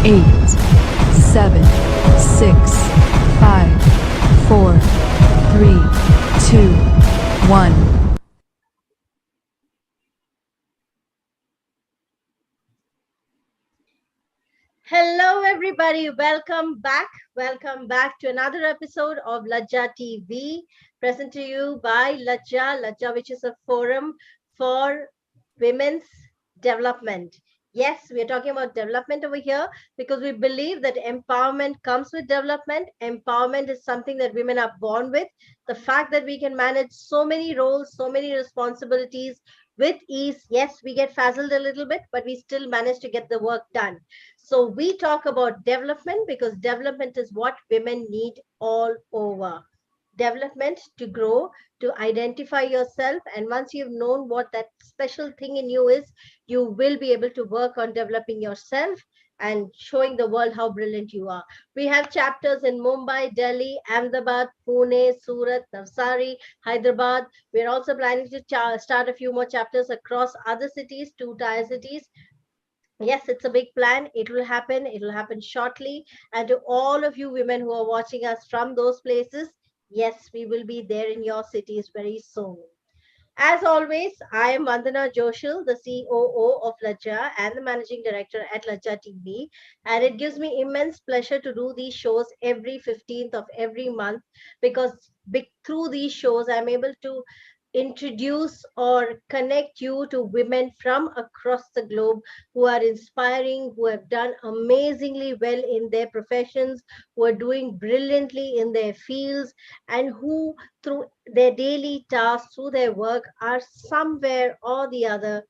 8, 7, 6, 5, 4, 3, 2, 1. Hello, everybody. Welcome back. Welcome back to another episode of Laja TV, present to you by Laja, which is a forum for women's development. Yes, we are talking about development over here because we believe that empowerment comes with development. Empowerment is something that women are born with. The fact that we can manage so many roles, so many responsibilities with ease. Yes, we get frazzled a little bit, but we still manage to get the work done. So we talk about development because development is what women need all over. Development to grow, to identify yourself. And once you've known what that special thing in you is, you will be able to work on developing yourself and showing the world how brilliant you are. We have chapters in Mumbai, Delhi, Ahmedabad, Pune, Surat, Navsari, Hyderabad. We're also planning to start a few more chapters across other cities, 2 tier cities. Yes, it's a big plan. It will happen. It will happen shortly. And to all of you women who are watching us from those places, yes, we will be there in your cities very soon. As always, I am Vandana Joshil, the COO of Laja and the Managing Director at Laja TV. And it gives me immense pleasure to do these shows every 15th of every month because through these shows, I'm able to introduce or connect you to women from across the globe who are inspiring, who have done amazingly well in their professions, who are doing brilliantly in their fields, and who through their daily tasks, through their work, are somewhere or the other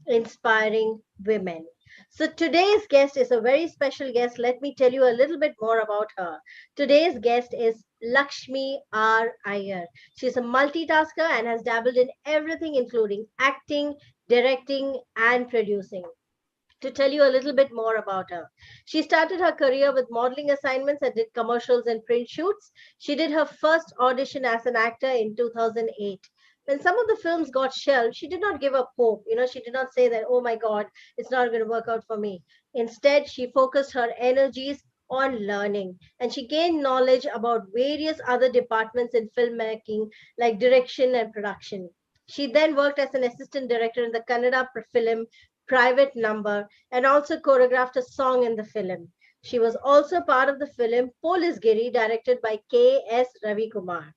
inspiring women. So today's guest is a very special guest. Let me tell you a little bit more about her. Today's guest is Lakshmi R. Iyer. She's a multitasker and has dabbled in everything, including acting, directing, and producing. To tell you a little bit more about her, she started her career with modeling assignments and did commercials and print shoots. She did her first audition as an actor in 2008. When some of the films got shelved, she did not give up hope. She did not say that, oh my God, it's not going to work out for me. Instead, she focused her energies on learning and she gained knowledge about various other departments in filmmaking, like direction and production. She then worked as an assistant director in the Kannada film Private Number and also choreographed a song in the film. She was also part of the film Police Giri, directed by K.S. Ravi Kumar.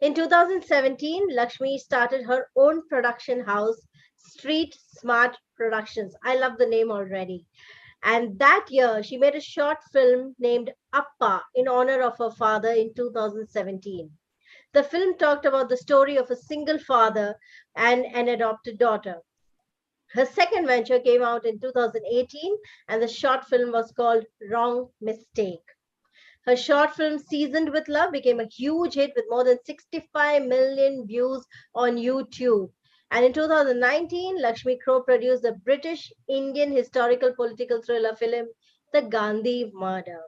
In 2017, Lakshmi started her own production house, Street Smart Productions. I love the name already. And that year, she made a short film named Appa in honor of her father in 2017. The film talked about the story of a single father and an adopted daughter. Her second venture came out in 2018, and the short film was called Wrong Mistake. Her short film Seasoned with Love became a huge hit with more than 65 million views on YouTube. And in 2019, Lakshmi co-produced the British Indian historical political thriller film The Gandhi Murder.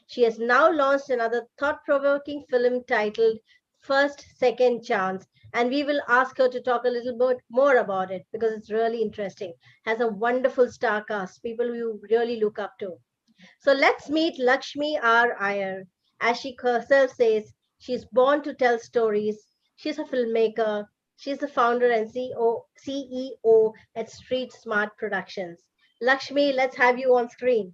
She has now launched another thought-provoking film titled First Second Chance, and we will ask her to talk a little bit more about it because it's really interesting. Has a wonderful star cast, people you really look up to. So let's meet Lakshmi R. Iyer. As she herself says, she's born to tell stories. She's a filmmaker. She's the founder and CEO at Street Smart Productions. Lakshmi, let's have you on screen.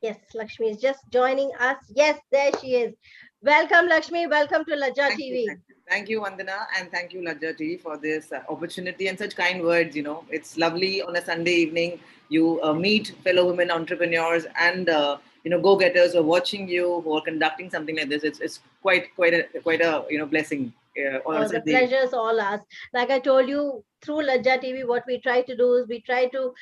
Yes, Lakshmi is just joining us. Yes, there she is. Welcome, Lakshmi. Welcome to Laja TV. Thank you, Vandana, and thank you, Laja TV, for this opportunity and such kind words. It's lovely on a Sunday evening. You meet fellow women entrepreneurs and go-getters who are watching you, who are conducting something like this. It's quite a blessing. The pleasure is all ours. Like I told you, through Laja TV, what we try to do is we try to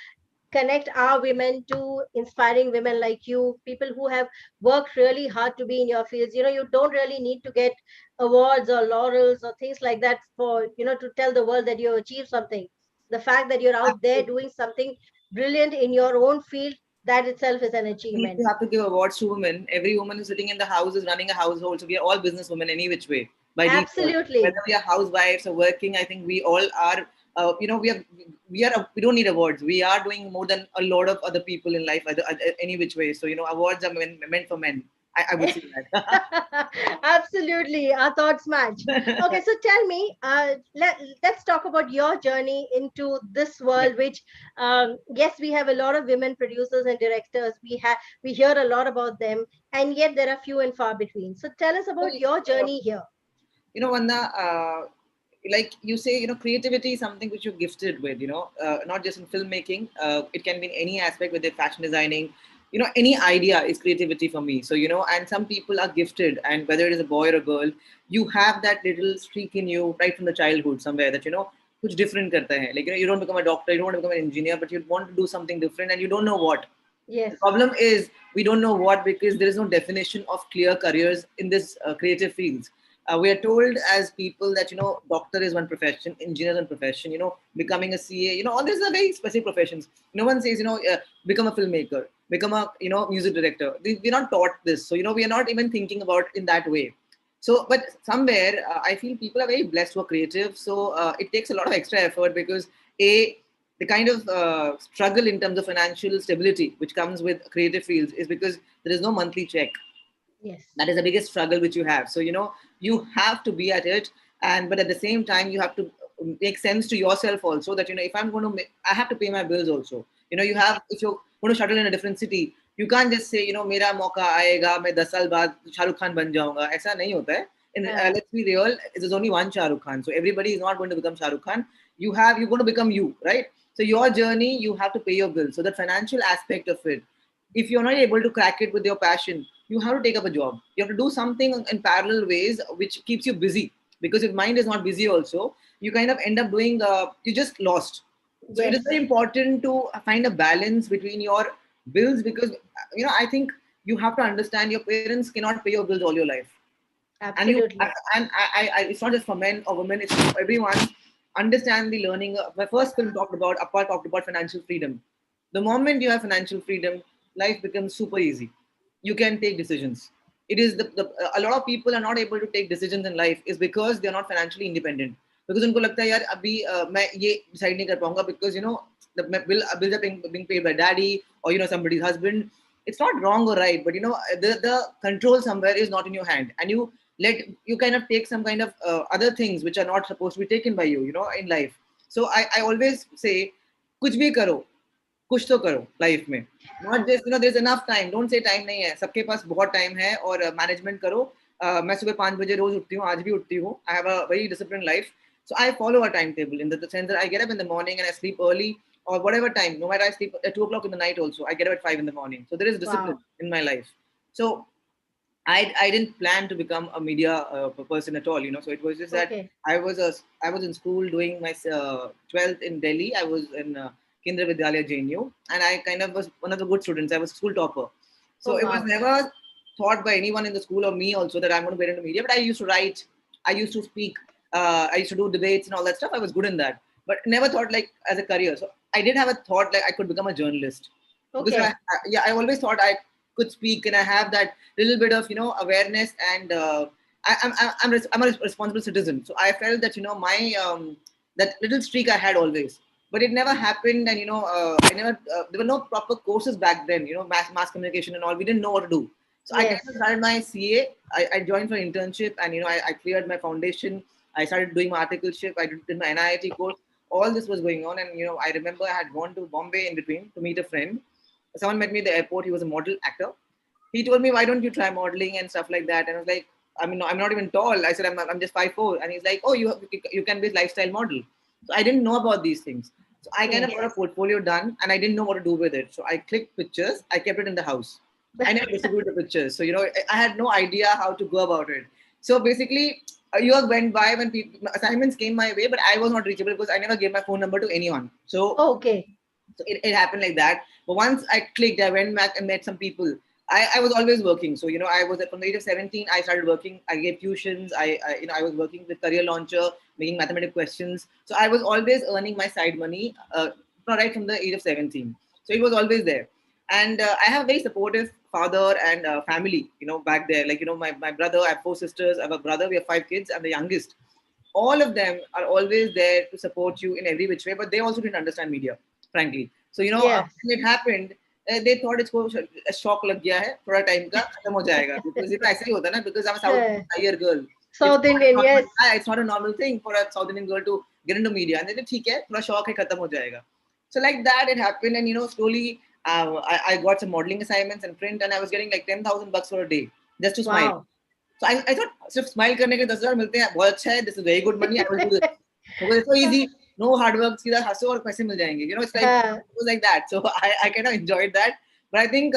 connect our women to inspiring women like you, people who have worked really hard to be in your fields. You don't really need to get awards or laurels or things like that for, to tell the world that you achieved something. The fact that you're out there doing something brilliant in your own field, that itself is an achievement. You have to give awards to women. Every woman who's sitting in the house is running a household. So we are all business women any which way. Absolutely. Whether we are housewives or working, I think we all are we don't need awards. We are doing more than a lot of other people in life, any which way. So awards are meant for men. I would say that. Absolutely, our thoughts match. Okay, so tell me, let's talk about your journey into this Yeah. world. Which, yes, we have a lot of women producers and directors. We hear a lot about them, and yet there are few and far between. So tell us So, about your journey here. Vanda, like you say, creativity is something which you're gifted with, not just in filmmaking. It can be in any aspect, whether fashion designing, any idea is creativity for me. So, and some people are gifted, and whether it is a boy or a girl, you have that little streak in you right from the childhood somewhere that, कुछ different करता है. Like, you don't become a doctor, you don't want to become an engineer, but you want to do something different and you don't know what. The Yes, problem is we don't know what because there is no definition of clear careers in this creative fields. We are told as people that doctor is one profession, engineer is one profession, becoming a CA, all these are very specific professions. No one says become a filmmaker, become a music director. We're not taught this, so we are not even thinking about in that way. So, but somewhere I feel people are very blessed who are creative. So it takes a lot of extra effort because the kind of struggle in terms of financial stability which comes with creative fields is because there is no monthly check. yes, That is the biggest struggle which you have. So you have to be at it, and but at the same time you have to make sense to yourself also that if I'm going to I have to pay my bills also. You have, if you're going to shuttle in a different city, you can't just say मेरा मौका आएगा मैं 10 साल बाद शाहरुख खान बन जाऊंगा. ऐसा नहीं होता है. And let's be real, there's only one Shahrukh Khan, so everybody is not going to become Shahrukh Khan. You're going to become you, right? So your journey, you have to pay your bills. So the financial aspect of it, if you're not able to crack it with your passion, you have to take up a job. You have to do something in parallel ways which keeps you busy. Because if mind is not busy also, you kind of end up doing, you just lost. So it is yes, very important to find a balance between your bills because, I think you have to understand your parents cannot pay your bills all your life. And absolutely. it's not just for men or women, it's for everyone. Understand the learning. My first film talked about, Appa talked about financial freedom. The moment you have financial freedom, life becomes super easy. You can take decisions. It is a lot of people are not able to take decisions in life is because they are not financially independent. Because उनको लगता है यार अभी मैं ये decide नहीं कर पाऊंगा because the bills are being paid by daddy or somebody's husband. It's not wrong or right, but the control somewhere is not in your hand, and you kind of take some kind of other things which are not supposed to be taken by you, in life. So I always say कुछ भी करो कुछ तो करो life में. Not just there's enough time. Don't say time नहीं है. सबके पास बहुत टाइम है और मैनेजमेंट करो. मैं सुबह 5 बजे रोज उठती हूँ. आज भी उठती हूँ. I have a very disciplined life. So I follow a timetable in the sense that I get up in the morning and I sleep early or whatever time. No matter I sleep at 2 o'clock in the night also. I get up at 5 in the morning. So there is discipline Wow. in my life. So I didn't plan to become a media person at all, So it was just that Okay. I was in school doing my 12th in Delhi. I was in Kendra Vidyalaya JNU, and I kind of was one of the good students. I was a school topper. So Oh, it was wow. never thought by anyone in the school or me also that I'm going to get into media. But I used to write, I used to speak, I used to do debates and all that stuff. I was good in that, but never thought like as a career. So I did have a thought like I could become a journalist because Okay. I always thought I could speak and I have that little bit of awareness and I'm a responsible citizen. So I felt that my that little streak I had always, but it never happened. And I never there were no proper courses back then. Mass communication and all. We didn't know what to do. So I kind Yes. of started my CA. I joined for internship and I cleared my foundation. I started doing my articleship. I did my NIIT course. All this was going on, and I remember I had gone to Bombay in between to meet a friend. Someone met me at the airport. He was a model actor. He told me, "Why don't you try modeling and stuff like that?" And I was like, "I mean, no, I'm not even tall." I said, "I'm just 5'4". And he's like, "Oh, you can be a lifestyle model." So I didn't know about these things. So I kind of Yes. got a portfolio done, and I didn't know what to do with it. So I clicked pictures. I kept it in the house. I never distributed the pictures. So I had no idea how to go about it. So basically, a year went by when assignments came my way, but I was not reachable because I never gave my phone number to anyone. Okay. So it happened like that. But once I clicked, I went back and met some people. I was always working. So, I was from the age of 17, I started working. I gave tuitions. I was working with Career Launcher, making mathematical questions. So I was always earning my side money right from the age of 17. So it was always there. And I have a very supportive father and family, back there. Like, my brother, I have 4 sisters. I have a brother. We have 5 kids. I'm the youngest. all of them are always there to support you in every which way, but they also didn't understand media, frankly. So, Yes. when it happened, they thought it's a shock lag gaya hai, thoda time ka khatam ho jayega. Because ऐसे ही होता है ना, because I'm a South Indian girl. South Indian, yes. It's not a normal thing for a South Indian girl to get into media. And they said, ठीक है, थोड़ा शौक है, खत्म हो जाएगा. So like that, it happened, and slowly I got some modeling assignments and print, and I was getting like 10,000 bucks for a day just to smile. Wow. So I thought, सिर्फ smile करने के 10,000 मिलते हैं, बहुत अच्छा है. This is very good money. I will do this. Because it's so easy. No hard work. सीधा हंसो और पैसे मिल जाएंगे. It's like it was like that. So I kind of enjoyed that. But I think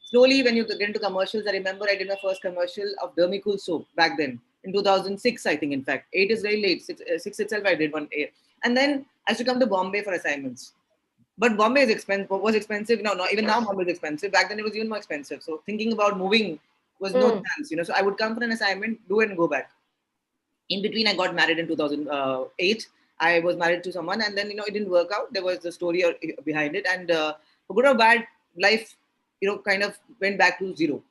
slowly when you get into commercials, I remember I did my first commercial of Dermicool soap back then in 2006. I think, in fact, 8 is very late. Six itself I did one year, and then I used to come to Bombay for assignments. But Bombay is expensive. Was expensive. No, even now Bombay is expensive. Back then it was even more expensive. So thinking about moving was no chance. So I would come for an assignment, do it, and go back. In between, I got married in 2008. I was married to someone, and then it didn't work out. There was a story behind it, and for good or bad, life kind of went back to zero.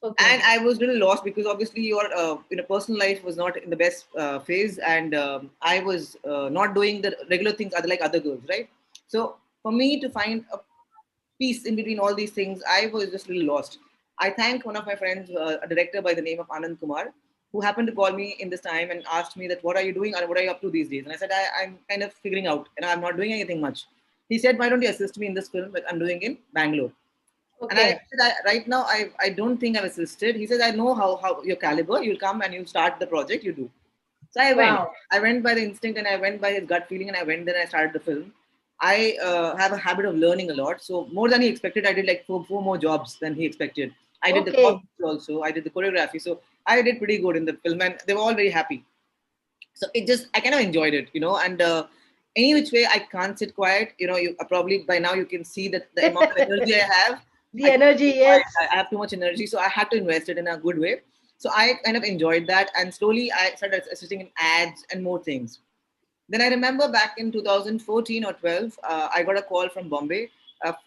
Okay. And I was a little lost because obviously your personal life was not in the best phase, and I was not doing the regular things like other girls, right? So for me to find a peace in between all these things, I was just a little lost. I thank one of my friends, a director by the name of Anand Kumar, who happened to call me in this time and asked me that, what are you doing and what are you up to these days? And I said, I'm kind of figuring out, and I'm not doing anything much. He said, why don't you assist me in this film that I'm doing in Bangalore? Okay. And I said, right now, I don't think I've assisted. He says, I know how your caliber, you'll come and you'll start the project, you do. So I went. Wow. I went by the instinct, and I went by his gut feeling, and I went there and I started the film. I have a habit of learning a lot. So more than he expected, I did like four more jobs than he expected. I did the costumes also. I did the choreography. So I did pretty good in the film, and they were all very happy. So I kind of enjoyed it, and any which way, I can't sit quiet. You probably by now you can see that the amount of energy I have. Yes. I have too much energy, so I had to invest it in a good way. So I kind of enjoyed that, and slowly I started assisting in ads and more things. Then I remember back in 2014 or 12, I got a call from Bombay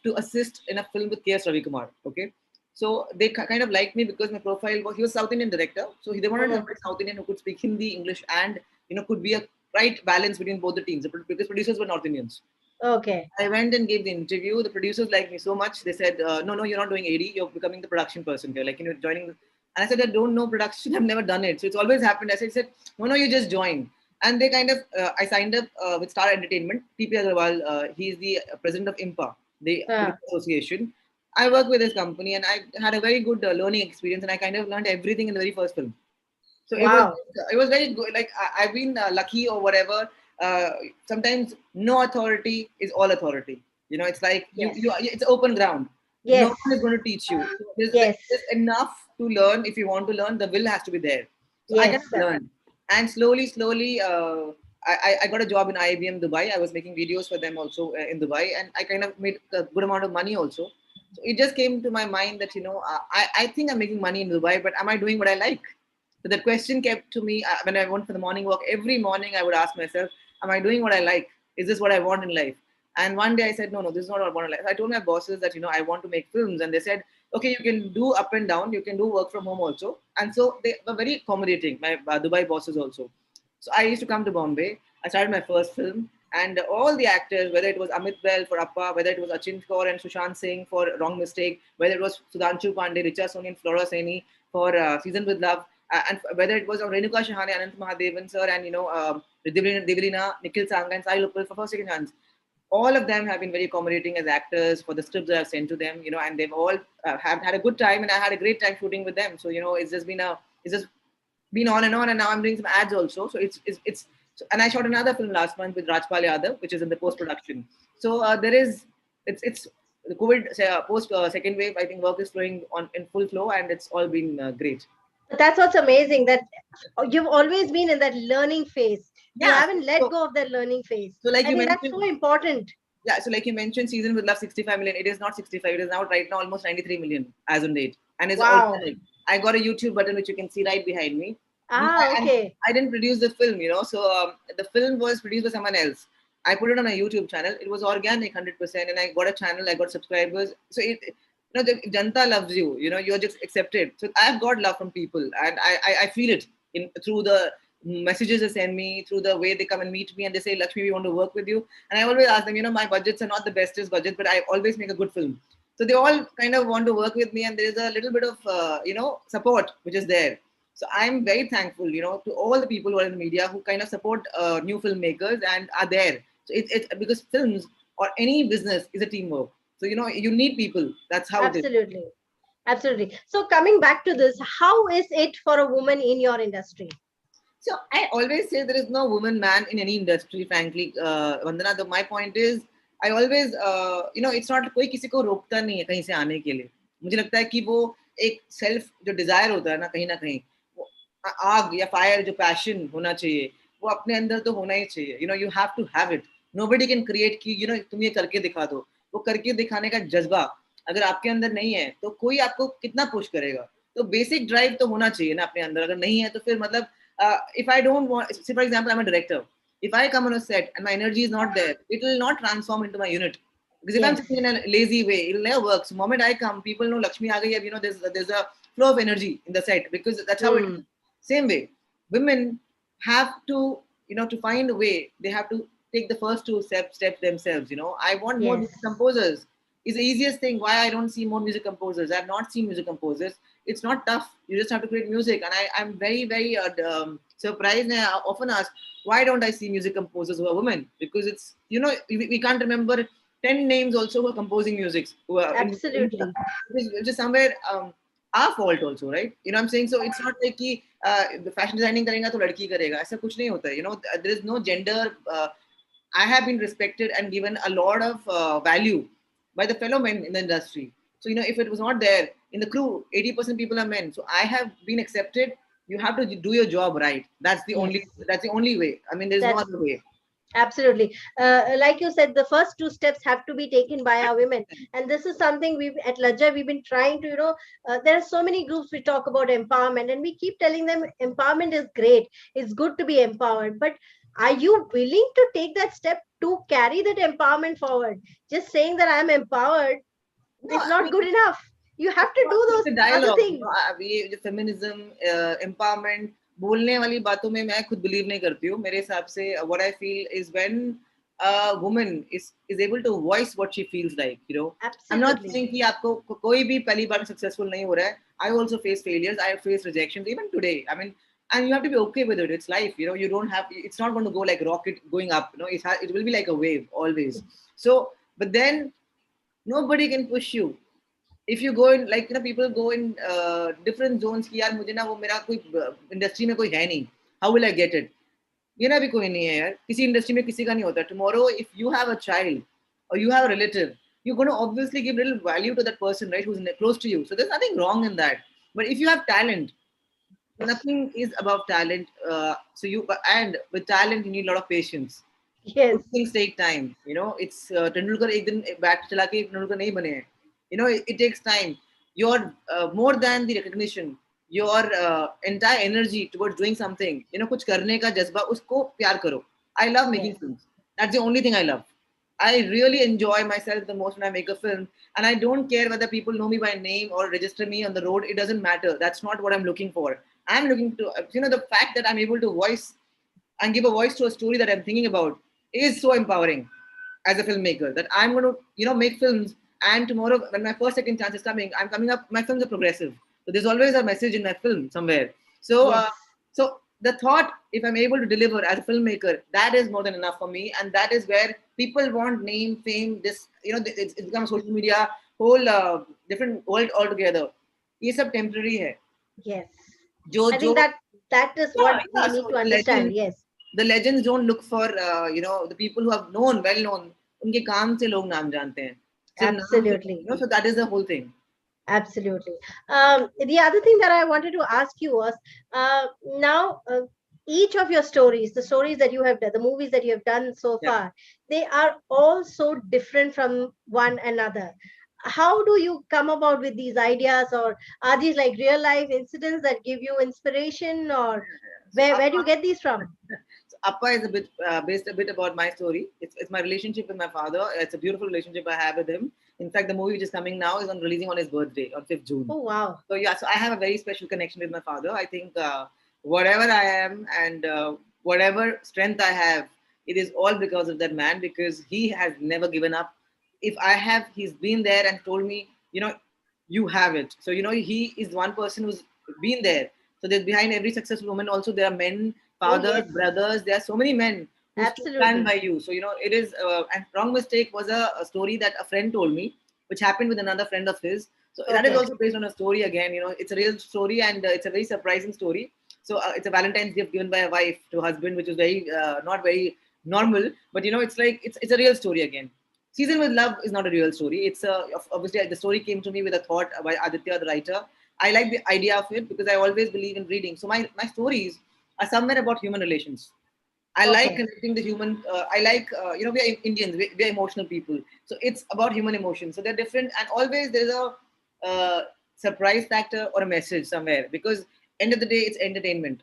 to assist in a film with K.S. Ravi Kumar. Okay, so they kind of liked me because my profile was, he was South Indian director, so they wanted a South Indian who could speak Hindi, English, and could be a right balance between both the teams, because producers were North Indians. Okay. I went and gave the interview. The producers liked me so much. They said, no, you're not doing AD. You're becoming the production person here. Like, joining. And I said, I don't know production. I've never done it. So it's always happened. I said, no, you just join. And they kind of, I signed up with Star Entertainment. T.P. Agarwal, he's the president of IMPA, the association. I worked with this company, and I had a very good learning experience, and I kind of learned everything in the very first film. So it was very good. Like, I've been lucky or whatever. Sometimes no authority is all authority. It's like it's open ground. Yes. No one is going to teach you. So there's enough to learn. If you want to learn, the will has to be there. So I can learn. And slowly, I got a job in IBM Dubai. I was making videos for them also in Dubai, and I kind of made a good amount of money also. So it just came to my mind that I think I'm making money in Dubai, but am I doing what I like? So that question kept to me when I went for the morning walk. Every morning I would ask myself, am I doing what I like? Is this what I want in life? And one day I said, no, this is not what I want in life. I told my bosses that, I want to make films. And they said, okay, you can do up and down. You can do work from home also. And so they were very accommodating, my Dubai bosses also. So I used to come to Bombay. I started my first film. And all the actors, whether it was Amit Bell for Appa, whether it was Achin Kaur and Sushant Singh for Wrong Mistake, whether it was Sudhanshu Pandey, Richa Soni and Flora Saini for Season with Love, and whether it was Renuka Shahane, Anant Mahadevan sir, and Devilina, Nikhil Sanga, and Sai Lupal for First Second Chance, all of them have been very accommodating as actors for the scripts that I've sent to them, and they've all have had a good time, and I had a great time shooting with them. So it's just been on and on, and now I'm doing some ads also. So and I shot another film last month with Rajpal Yadav, which is in the post production. So it's the COVID post second wave. I think work is flowing on in full flow, and it's all been great. That's what's amazing, that you've always been in that learning phase. You haven't let go of that learning phase. So like I think that's so important. Yeah, so like you mentioned, Season with Love 65 million. It is not 65. It is now right now almost 93 million as on date. And it's organic. I got a YouTube button, which you can see right behind me. Okay. I didn't produce the film, So the film was produced by someone else. I put it on a YouTube channel. It was organic 100%. And I got a channel. I got subscribers. So Janta loves you. You're just accepted. So I've got love from people, and I feel it through the messages they send me, through the way they come and meet me and they say, Lakshmi, we want to work with you. And I always ask them, my budgets are not the bestest budget, but I always make a good film. So they all kind of want to work with me, and there is a little bit of, support which is there. So I'm very thankful, to all the people who are in the media who kind of support new filmmakers and are there. So it's because films or any business is a teamwork. So, you need people. That's how it is. Absolutely. Absolutely. So coming back to this, how is it for a woman in your industry? So I always say there is no woman man in any industry, frankly. Vandana, my point is, I always, it's not कोई किसी को रोकता नहीं है कहीं से आने के लिए. मुझे लगता है कि वो एक सेल्फ जो डिजायर होता है ना कहीं वो आग या फायर जो पैशन होना चाहिए वो अपने अंदर तो होना ही चाहिए. You have to have it. Nobody can create कि तुम ये करके दिखा दो. वो करके दिखाने का जज्बा अगर आपके अंदर नहीं है तो कोई आपको कितना पुश करेगा. तो बेसिक ड्राइव तो होना चाहिए ना अपने अंदर. अगर नहीं है तो फिर मतलब if I don't want, say for example, I'm a director. If I come on a set and my energy is not there, it will not transform into my unit. Because if I'm sitting in a lazy way, it will never work. So the moment I come, people know Lakshmi aa gayi, there's a flow of energy in the set because that's how it is. Same way, women have to, to find a way, they have to take the first two steps themselves. I want more music composers. It's the easiest thing. Why I don't see more music composers? I've not seen music composers. It's not tough. You just have to create music. And I'm very, very surprised. And I often ask, why don't I see music composers who are women? Because it's, we can't remember 10 names also who are composing music. Who are absolutely. Which is somewhere our fault also, right? I'm saying? So it's not like कि the fashion designing करेगा तो लड़की करेगा. ऐसा कुछ नहीं होता है. There is no gender. I have been respected and given a lot of value by the fellow men in the industry. So, if it was not there in the crew, 80% people are men. So I have been accepted. You have to do your job right. That's the only way. I mean, there's no other way. Absolutely. Like you said, the first two steps have to be taken by our women. And this is something at Laja, we've been trying to, there are so many groups we talk about empowerment and we keep telling them empowerment is great. It's good to be empowered. But are you willing to take that step to carry that empowerment forward? Just saying that I'm empowered is not good enough. You have to do those other things. ये feminism, empowerment, बोलने वाली बातों में मैं खुद believe नहीं करती हूँ. मेरे हिसाब से what I feel is when a woman is able to voice what she feels like, Absolutely. I'm not saying कि आपको कोई भी पहली बार successful नहीं हो रहा है. I also face failures. I face rejections even today. I mean, and you have to be okay with it. It's life, you don't have, it's not going to go like rocket going up, it will be like a wave always. So, but then nobody can push you. If you go in, like, people go in different zones कि यार मुझे ना वो मेरा कोई industry में कोई है नहीं. How will I get it? ये ना भी कोई नहीं है यार. किसी industry में किसी का नहीं होता. Tomorrow, if you have a child or you have a relative, you're going to obviously give little value to that person, right, who's close to you. So there's nothing wrong in that. But if you have talent, nothing is above talent. And with talent, you need a lot of patience. Yes. Things take time. It's Tendulkar ek din bat chala ke Tendulkar nahi bane hain. It takes time. Your more than the recognition, your entire energy towards doing something, kuch karne ka jazba, usko pyar karo. I love making films. That's the only thing I love. I really enjoy myself the most when I make a film, and I don't care whether people know me by name or register me on the road. It doesn't matter. That's not what I'm looking for. I'm looking to, the fact that I'm able to voice and give a voice to a story that I'm thinking about is so empowering as a filmmaker, that I'm going to, make films. And tomorrow, when my first, second chance is coming, I'm coming up, my films are progressive. So there's always a message in my film somewhere. So, so the thought, if I'm able to deliver as a filmmaker, that is more than enough for me. And that is where people want name, fame, this, it's become social media, whole different world altogether. It's a temporary hai. Yes. I think that is what we need to understand. Yes. The legends don't look for, the people who have known, well known, unke kaam se log naam jante hain. Absolutely. So that is the whole thing. Absolutely. The other thing that I wanted to ask you was, now each of your stories, the stories that you have done, the movies that you have done so far, they are all so different from one another. How do you come about with these ideas, or are these like real life incidents that give you inspiration, or where do you get these from? So Appa is a bit based a bit about my story. It's my relationship with my father. It's a beautiful relationship I have with him. In fact, the movie which is coming now is releasing on his birthday on 5th June. Oh wow! So I have a very special connection with my father. I think whatever I am and whatever strength I have, it is all because of that man, because he has never given up. If I have, he's been there and told me, you have it. So, he is one person who's been there. So there's behind every successful woman also there are men, Oh, fathers, yes, brothers. There are so many men who still stand absolutely. by you. So, it is, and Wrong Mistake was a story that a friend told me, which happened with another friend of his. So that is Okay. also based on a story again. It's a real story and it's a very surprising story. So it's a Valentine's gift given by a wife to a husband, which is very not very normal. But it's like it's a real story again. Season with Love is not a real story. It's obviously the story came to me with a thought by Aditya, the writer. I like the idea of it because I always believe in reading. So my stories are somewhere about human relations. I like Okay. connecting the human. I like, we are Indians, we are emotional people. So it's about human emotions. So they're different. And always there's a surprise factor or a message somewhere, because end of the day, it's entertainment.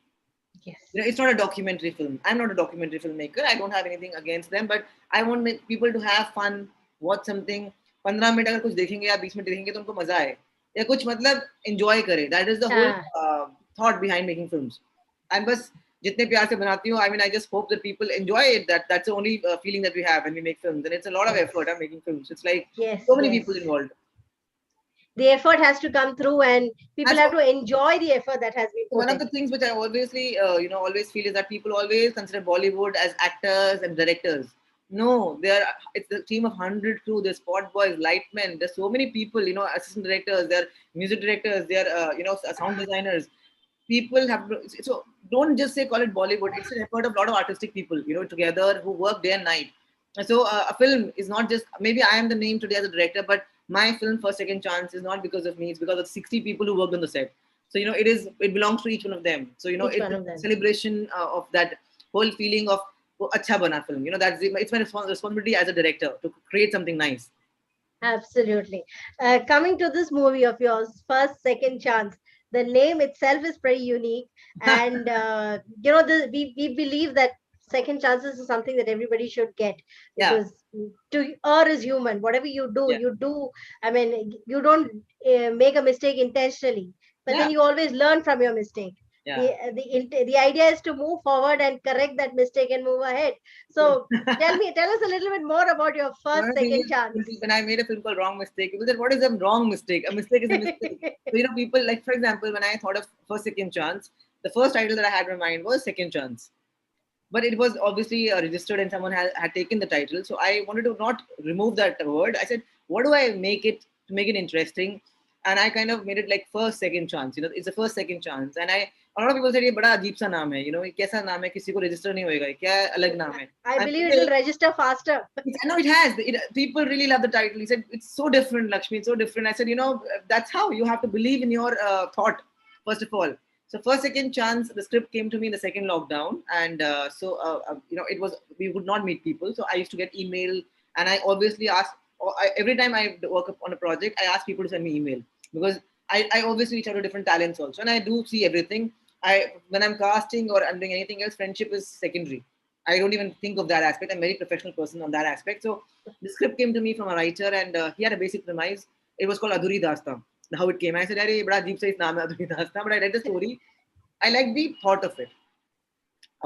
Yes. It's not a documentary film. I'm not a documentary filmmaker. I don't have anything against them, but I want people to have fun, watch something. 15 minute अगर कुछ देखेंगे या 20 minute देखेंगे तो उनको मजा आए या कुछ मतलब enjoy करे. That is the whole Ah, thought behind making films. And बस जितने प्यार से बनाती हूँ, I mean, I just hope that people enjoy it. That's the only feeling that we have when we make films, and it's a lot of yes. effort. I'm making films. It's like Yes, so many yes. people involved. The effort has to come through, and people That's have to enjoy the effort that has been So put one of in. the things which I obviously, always feel is that people always consider Bollywood as actors and directors. No, it's a team of 100 crew. There's spot boys, lightmen. There's so many people, assistant directors, there are music directors, there are, sound designers. People have so don't just say call it Bollywood. It's an effort of a lot of artistic people, together who work day and night. So a film is not just maybe I am the name today as a director, but my film First Second Chance is not because of me. It's because of 60 people who worked on the set. So it belongs to each one of them. So Each it's one a of them. celebration of that whole feeling of acha bana film. It's my responsibility as a director to create something nice. Absolutely. Coming to this movie of yours, First Second Chance, the name itself is pretty unique. And, we believe that second chances is something that everybody should get, Yeah, because to err is human. Whatever you do, yeah, you do. I mean, you don't make a mistake intentionally, but yeah, then you always learn from your mistake. yeah. The idea is to move forward and correct that mistake and move ahead. So tell us a little bit more about your One first of the things second is chance. when I made a film called Wrong Mistake, people said, "What is a wrong mistake? A mistake is a mistake." So people like, for example, when I thought of First Second Chance, the first title that I had in mind was Second Chance, but it was obviously registered and someone had taken the title. So I wanted to not remove that word. I said, "What do I make it to make it interesting?" And I kind of made it like First Second Chance. It's a first second chance, and a lot of people said, "ये बड़ा अजीब सा नाम है, ये कैसा नाम है, किसी को register नहीं होएगा, क्या अलग नाम है." I And believe it will register faster. I know it has. People really love the title. He said, "It's so different, Lakshmi. It's so different." I said, that's how you have to believe in your thought, first of all. So, first, second chance, the script came to me in the second lockdown. And it was, we would not meet people. So, I used to get email. And I obviously asked, every time I work on a project, I ask people to send me email. Because I obviously reach out to different talents also. And I do see everything. When I'm casting or I'm doing anything else, friendship is secondary. I don't even think of that aspect. I'm a very professional person on that aspect. So the script came to me from a writer, and he had a basic premise. It was called Adhuri Dasta. How it came, I said, "Arey, bada deep size naam hai Adhuri Dasta." But I read the story. I like the thought of it.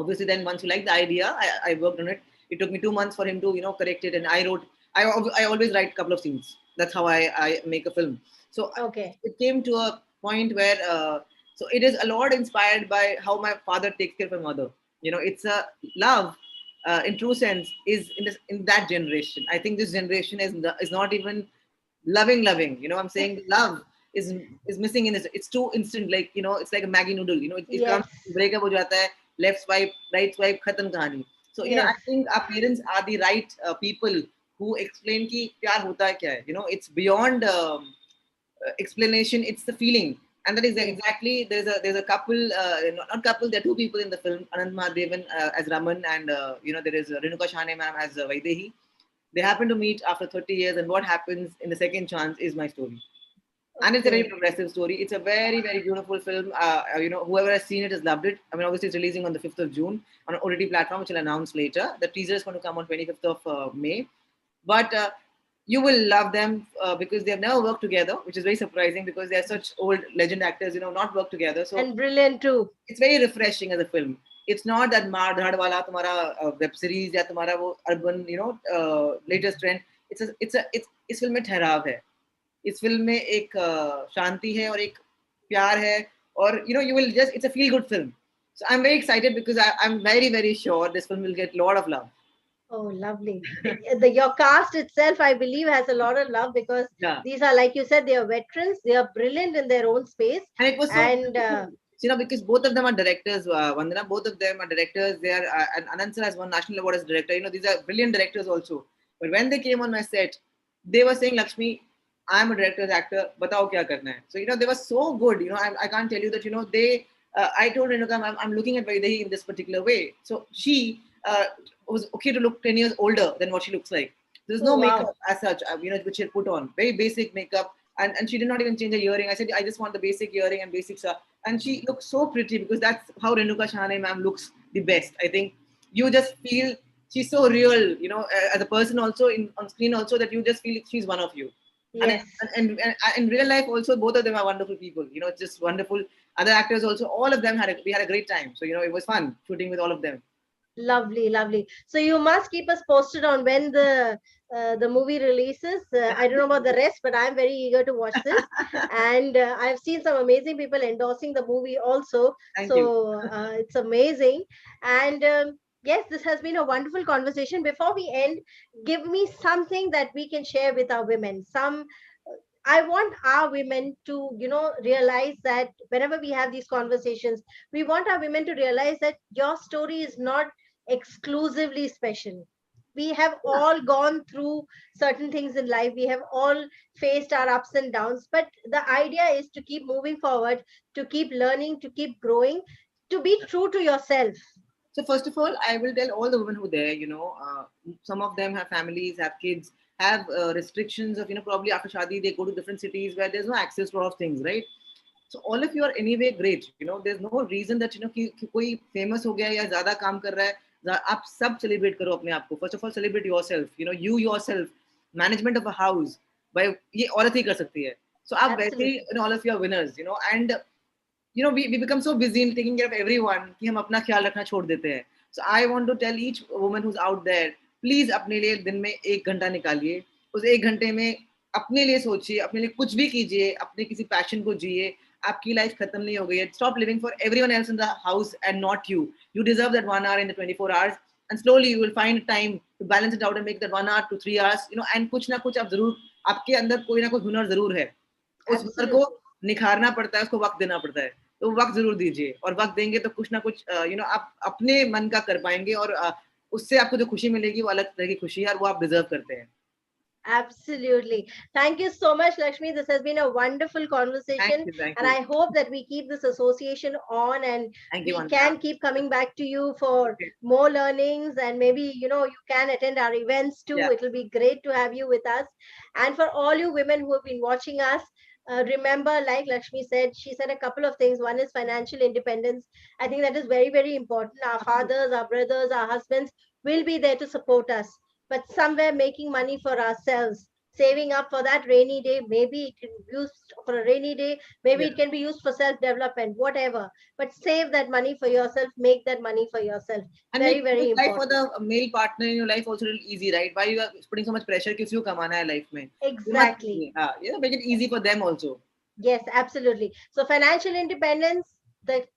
Obviously, then once you like the idea, I worked on it. It took me 2 months for him to correct it, and I wrote. I always write a couple of scenes. That's how I make a film. So Okay. it came to a point where so it is a lot inspired by how my father takes care of my mother. It's a love in true sense is in that generation. I think this generation is not even loving. I'm saying the love is missing in this. It's too instant, like it's like a Maggie noodle. It comes, Yes. break up ho jata hai, left swipe, right swipe, khatam kahani. So I Yes. think our parents are the right people who explain ki pyar hota hai kya hai. It's beyond explanation. It's the feeling, and that is Yes. exactly there's a couple, not couple. There are two people in the film: Anand Mahadevan as Raman, and there is Renuka Shane ma'am as Vaidehi. They happen to meet after 30 years, and what happens in the second chance is my story. And it's a very Okay. progressive story. It's a very, very beautiful film. Whoever has seen it has loved it. I mean, obviously, it's releasing on the 5th of June on an OTT platform, which I'll announce later. The teaser is going to come on 25th of May. But you will love them because they have never worked together, which is very surprising because they are such old legend actors, not worked together. So And brilliant too. it's very refreshing as a film. It's not that maar dhad wala tumhara web series ya tumhara wo urban latest trend. It's इस film में ठहराव है. इस film में एक शांति है और एक प्यार है और you will just it's a feel good film. So I'm very excited because I'm very very sure this film will get a lot of love. Oh, lovely. Your cast itself, I believe, has a lot of love because Yeah. these are, like you said, they are veterans. They are brilliant in their own space. And it was so And because both of them are directors, Vandana, both of them are directors. They are, and Anand sir has won national award as director. These are brilliant directors also. But when they came on my set, they were saying, Lakshmi, I'm a director's actor. Batao kya karna hai. So they were so good. I can't tell you that. They. I told Renuka, I'm looking at Vaidehi in this particular way. So she was okay to look 10 years older than what she looks like. There's no makeup as such, which she put on. Very basic makeup. And she did not even change her earring. I said, I just want the basic earring and basic stuff. And she looks so pretty because that's how Renuka Shahane ma'am looks the best. I think you just feel she's so real, as a person also on screen also that you just feel she's one of you. yes. And in real life also, both of them are wonderful people. It's just wonderful. Other actors also, all of them we had a great time. So, it was fun shooting with all of them. Lovely, lovely. So you must keep us posted on when the movie releases. I don't know about the rest, but I'm very eager to watch this. And I've seen some amazing people endorsing the movie also. Thank so you. It's amazing. And yes, this has been a wonderful conversation. Before we end, give me something that we can share with our women. I want our women to, realize that whenever we have these conversations, we want our women to realize that your story is not exclusively special. We have all gone through certain things in life. We have all faced our ups and downs. But the idea is to keep moving forward, to keep learning, to keep growing, to be true to yourself. So first of all, I will tell all the women who are there, some of them have families, have kids, have restrictions of, probably after Shadi, they go to different cities where there's no access to a lot of things, right? So all of you are anyway great. There's no reason that, कि कोई famous हो गया या ज़्यादा काम कर रहा है, आप सब celebrate करो अपने आप को. First of all, celebrate yourself. You yourself, management of a house, by ये औरत ही कर सकती है. So आप वैसे ही, all of you are winners, and we become so busy in taking care of everyone कि हम अपना ख्याल रखना छोड़ देते हैं. So I want to tell each woman who's out there, please अपने लिए दिन में 1 घंटा निकालिए. उस 1 घंटे में अपने लिए सोचिए, अपने लिए कुछ भी कीजिए, अपने किसी पैशन को जिए. आपकी लाइफ खत्म नहीं हो गई है. Stop living for everyone else in the house and not you. You deserve that 1 hour in the 24 hours, and slowly you will find time to balance it out and make that 1 hour to 3 hours. And कुछ ना कुछ आप जरूर, आपके अंदर कोई ना कोई हुनर जरूर है. उस हुनर को निखारना पड़ता है, उसको वक्त देना पड़ता है. तो वक्त जरूर दीजिए, और वक्त देंगे तो कुछ ना कुछ आप अपने मन का कर पाएंगे, और उससे आपको जो खुशी मिलेगी वो अलग तरह की खुशी है, और वो आप डिजर्व करते हैं. Absolutely. Thank you so much, Lakshmi. This has been a wonderful conversation. Thank and you. I hope that we keep this association on, and we can keep coming back to you for more learnings, and maybe, you can attend our events too. It will be great to have you with us. And for all you women who have been watching us, remember, like Lakshmi said, she said a couple of things. One is financial independence. I think that is very, very important. Our fathers, our brothers, our husbands will be there to support us, but somewhere making money for ourselves, saving up for that rainy day. Maybe it can be used for a rainy day, maybe it can be used for self-development, whatever, but save that money for yourself, make that money for yourself. And very, very important. Life for the male partner in your life also a little easy, right? Why you are putting so much pressure? किसी को कमाना है life में. Exactly. Make it easy for them also. Yes, absolutely. So financial independence, the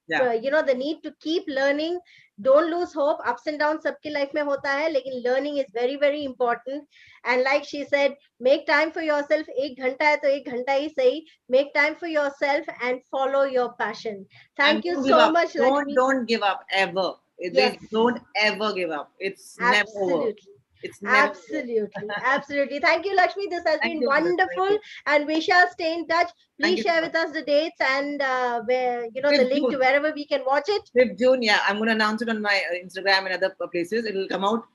need to keep learning. Don't lose hope. Ups and downs सबकी life में होता है, लेकिन learning is very, very important. And like she said, make time for yourself. 1 घंटा है तो 1 घंटा ही सही. Make time for yourself and follow your passion. Thank you so much, Lakshmi. Don't give up ever. Don't ever give up. It's never over. It's never Absolutely. Thank you, Lakshmi. This has been wonderful, and we shall stay in touch. Please share with us the dates and where the link to wherever we can watch it. 5th June, I'm going to announce it on my Instagram and other places. It will come out.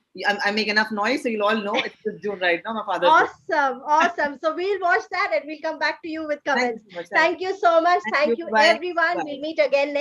I make enough noise so you'll all know it's 5th June right now. My father's Awesome. So we'll watch that and we'll come back to you with comments. Thank you so much. Thank you everyone. We'll meet again next